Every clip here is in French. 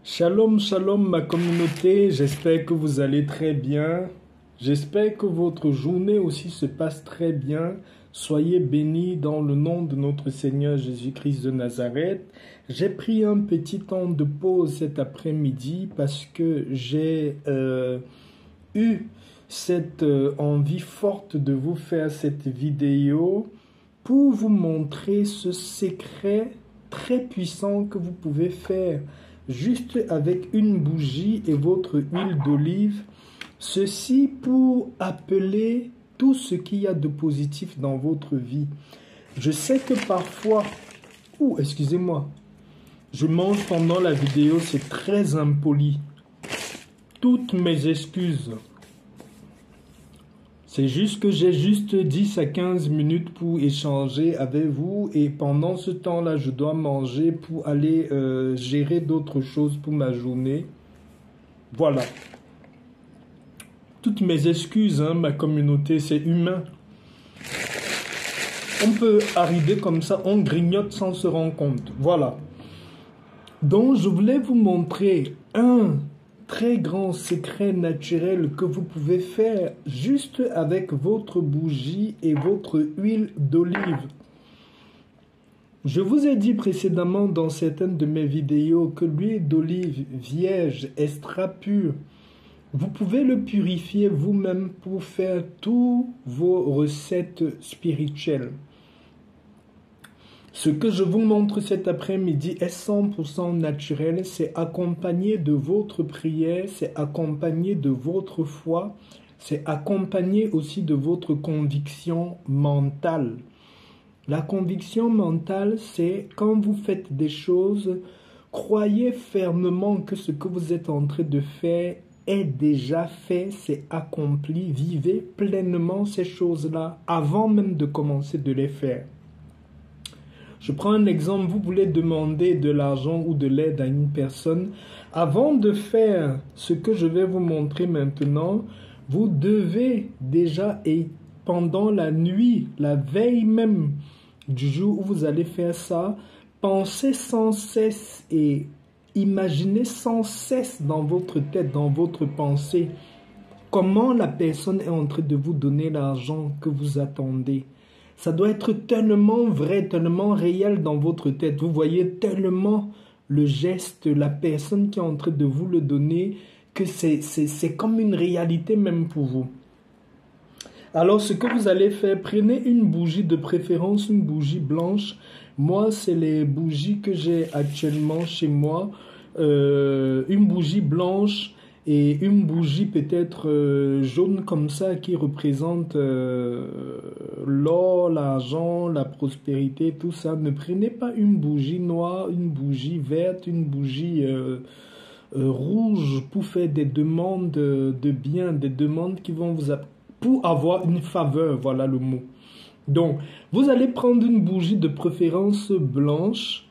Shalom, shalom ma communauté, j'espère que vous allez très bien. J'espère que votre journée aussi se passe très bien. Soyez bénis dans le nom de notre Seigneur Jésus-Christ de Nazareth. J'ai pris un petit temps de pause cet après-midi parce que j'ai eu cette envie forte de vous faire cette vidéo pour vous montrer ce secret très puissant que vous pouvez faire juste avec une bougie et votre huile d'olive. Ceci pour appeler tout ce qu'il y a de positif dans votre vie. Je sais que parfois, excusez-moi, je mange pendant la vidéo, c'est très impoli. Toutes mes excuses. C'est juste que j'ai juste 10 à 15 minutes pour échanger avec vous et pendant ce temps-là, je dois manger pour aller gérer d'autres choses pour ma journée. Voilà. Toutes mes excuses, hein, ma communauté, c'est humain. On peut arriver comme ça, on grignote sans se rendre compte. Voilà. Donc, je voulais vous montrer un très grand secret naturel que vous pouvez faire juste avec votre bougie et votre huile d'olive. Je vous ai dit précédemment dans certaines de mes vidéos que l'huile d'olive vierge extra pure, vous pouvez le purifier vous-même pour faire toutes vos recettes spirituelles. Ce que je vous montre cet après-midi est 100% naturel, c'est accompagné de votre prière, c'est accompagné de votre foi, c'est accompagné aussi de votre conviction mentale. La conviction mentale, c'est quand vous faites des choses, croyez fermement que ce que vous êtes en train de faire est déjà fait, c'est accompli. Vivez pleinement ces choses-là avant même de commencer de les faire. Je prends un exemple, vous voulez demander de l'argent ou de l'aide à une personne. Avant de faire ce que je vais vous montrer maintenant, vous devez déjà, et pendant la nuit, la veille même du jour où vous allez faire ça, penser sans cesse et imaginez sans cesse dans votre tête, dans votre pensée, comment la personne est en train de vous donner l'argent que vous attendez. Ça doit être tellement vrai, tellement réel dans votre tête. Vous voyez tellement le geste, la personne qui est en train de vous le donner, que c'est comme une réalité même pour vous. Alors, ce que vous allez faire, prenez une bougie, de préférence une bougie blanche. Moi, c'est les bougies que j'ai actuellement chez moi. Une bougie blanche et une bougie peut-être jaune comme ça qui représente l'or, l'argent, la prospérité, tout ça. Ne prenez pas une bougie noire, une bougie verte, une bougie rouge pour faire des demandes de biens, des demandes qui vont vous pour avoir une faveur, voilà le mot. Donc, vous allez prendre une bougie de préférence blanche.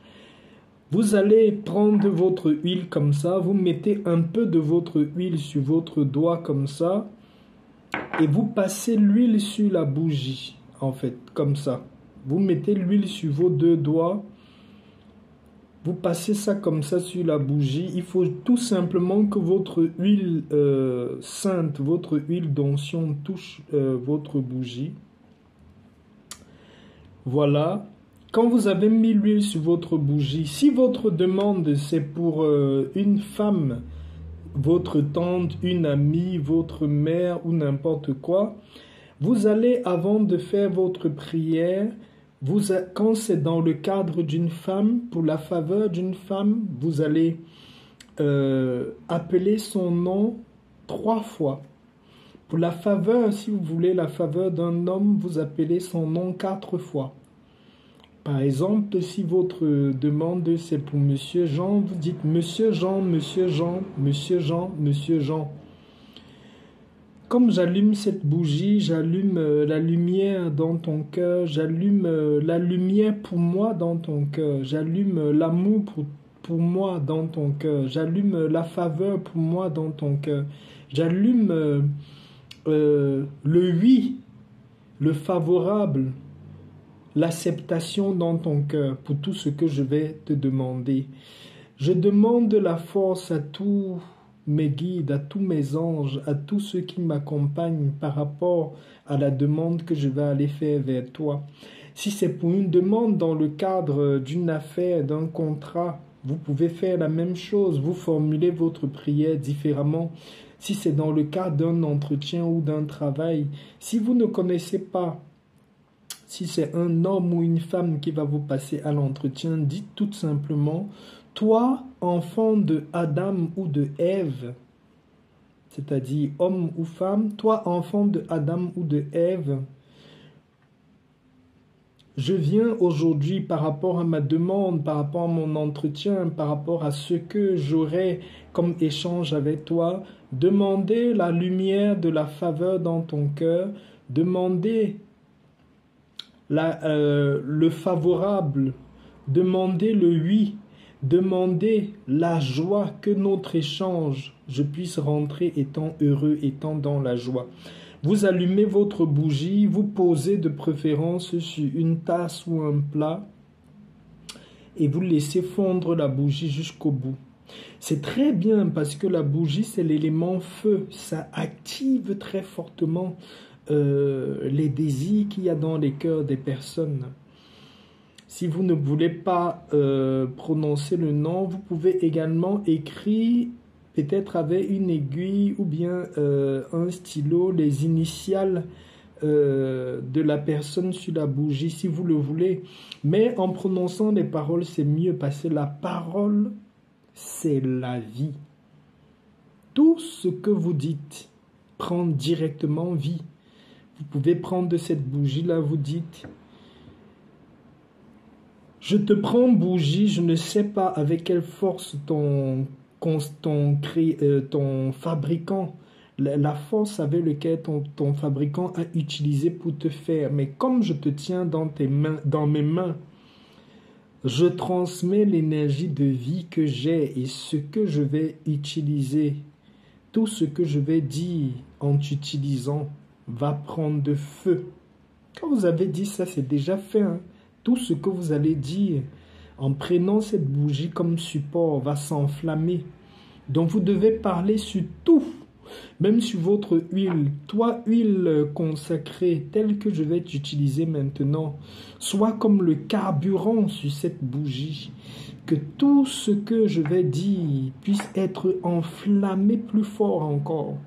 Vous allez prendre votre huile comme ça, vous mettez un peu de votre huile sur votre doigt comme ça et vous passez l'huile sur la bougie, en fait, comme ça. Vous mettez l'huile sur vos deux doigts, vous passez ça comme ça sur la bougie. Il faut tout simplement que votre huile sainte, votre huile d'onction touche votre bougie. Voilà. Quand vous avez mis l'huile sur votre bougie, si votre demande c'est pour une femme, votre tante, une amie, votre mère ou n'importe quoi, vous allez, avant de faire votre prière, quand c'est dans le cadre d'une femme, pour la faveur d'une femme, vous allez appeler son nom 3 fois. Pour la faveur, si vous voulez la faveur d'un homme, vous appelez son nom 4 fois. Par exemple, si votre demande c'est pour Monsieur Jean, vous dites Monsieur Jean, Monsieur Jean, Monsieur Jean, Monsieur Jean. Comme j'allume cette bougie, j'allume la lumière dans ton cœur, j'allume la lumière pour moi dans ton cœur, j'allume l'amour pour moi dans ton cœur, j'allume la faveur pour moi dans ton cœur, j'allume le oui, le favorable, l'acceptation dans ton cœur pour tout ce que je vais te demander. Je demande la force à tous mes guides, à tous mes anges, à tous ceux qui m'accompagnent par rapport à la demande que je vais aller faire vers toi. Si c'est pour une demande dans le cadre d'une affaire, d'un contrat, vous pouvez faire la même chose. Vous formulez votre prière différemment. Si c'est dans le cadre d'un entretien ou d'un travail, si vous ne connaissez pas, si c'est un homme ou une femme qui va vous passer à l'entretien, dites tout simplement: toi, enfant de Adam ou de Ève, c'est-à-dire homme ou femme, toi, enfant de Adam ou de Ève, je viens aujourd'hui par rapport à ma demande, par rapport à mon entretien, par rapport à ce que j'aurai comme échange avec toi, demander la lumière de la faveur dans ton cœur, demander le favorable, demander le oui, demander la joie, que notre échange, je puisse rentrer étant heureux, étant dans la joie. Vous allumez votre bougie, vous posez de préférence sur une tasse ou un plat et vous laissez fondre la bougie jusqu'au bout. C'est très bien parce que la bougie, c'est l'élément feu. Ça active très fortement les désirs qu'il y a dans les cœurs des personnes. Si vous ne voulez pas prononcer le nom, vous pouvez également écrire, peut-être avec une aiguille ou bien un stylo, les initiales de la personne sur la bougie, si vous le voulez. Mais en prononçant les paroles, c'est mieux parce que la parole, c'est la vie. Tout ce que vous dites prend directement vie. Vous pouvez prendre de cette bougie-là, vous dites: je te prends bougie, je ne sais pas avec quelle force ton fabricant, la force avec laquelle ton fabricant a utilisé pour te faire. Mais comme je te tiens dans mes mains, je transmets l'énergie de vie que j'ai et ce que je vais utiliser. Tout ce que je vais dire en t'utilisant va prendre de feu. Quand vous avez dit ça, c'est déjà fait. Hein? Tout ce que vous allez dire en prenant cette bougie comme support va s'enflammer. Donc vous devez parler sur tout, même sur votre huile. Toi, huile consacrée, telle que je vais t'utiliser maintenant, soit comme le carburant sur cette bougie. Que tout ce que je vais dire puisse être enflammé plus fort encore.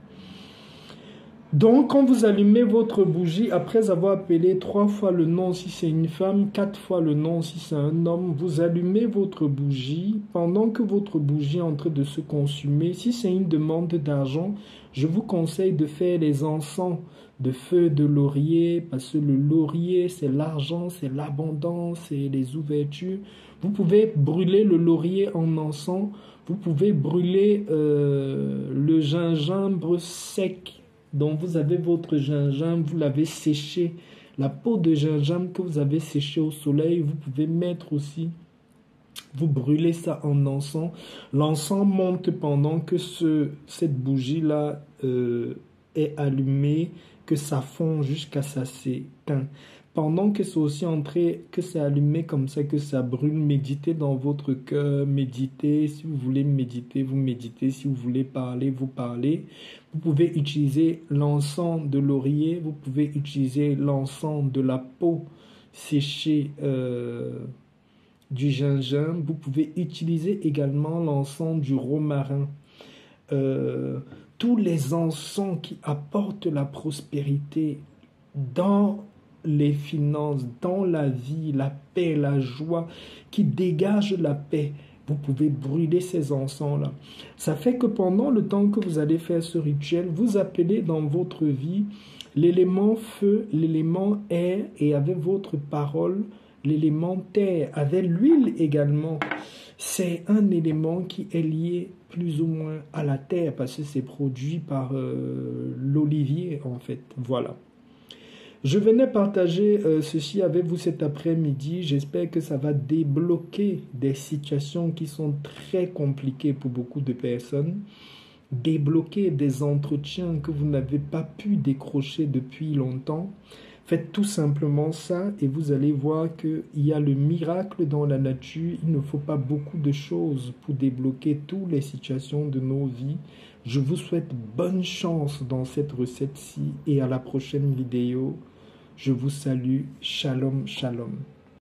Donc, quand vous allumez votre bougie, après avoir appelé 3 fois le nom si c'est une femme, 4 fois le nom si c'est un homme, vous allumez votre bougie. Pendant que votre bougie est en train de se consumer, si c'est une demande d'argent, je vous conseille de faire les encens de feuilles de laurier, parce que le laurier, c'est l'argent, c'est l'abondance, c'est les ouvertures. Vous pouvez brûler le laurier en encens, vous pouvez brûler le gingembre sec. Donc vous avez votre gingembre, vous l'avez séché, la peau de gingembre que vous avez séchée au soleil, vous pouvez mettre aussi, vous brûlez ça en encens. L'encens monte pendant que cette bougie-là est allumée, que ça fond jusqu'à ça s'éteint. Pendant que c'est aussi entré, que c'est allumé comme ça, que ça brûle, méditez dans votre cœur, méditez. Si vous voulez méditer, vous méditez. Si vous voulez parler, vous parlez. Vous pouvez utiliser l'encens de laurier, vous pouvez utiliser l'encens de la peau séchée du gingembre. Vous pouvez utiliser également l'encens du romarin. Tous les encens qui apportent la prospérité dans les finances, dans la vie, la paix, la joie, qui dégagent la paix. Vous pouvez brûler ces encens-là. Ça fait que pendant le temps que vous allez faire ce rituel, vous appelez dans votre vie l'élément feu, l'élément air et avec votre parole, l'élément terre, avec l'huile également. C'est un élément qui est lié plus ou moins à la terre parce que c'est produit par l'olivier en fait. Voilà. Je venais partager ceci avec vous cet après-midi. J'espère que ça va débloquer des situations qui sont très compliquées pour beaucoup de personnes. Débloquer des entretiens que vous n'avez pas pu décrocher depuis longtemps. Faites tout simplement ça et vous allez voir qu'il y a le miracle dans la nature. Il ne faut pas beaucoup de choses pour débloquer toutes les situations de nos vies. Je vous souhaite bonne chance dans cette recette-ci et à la prochaine vidéo. Je vous salue. Shalom, shalom.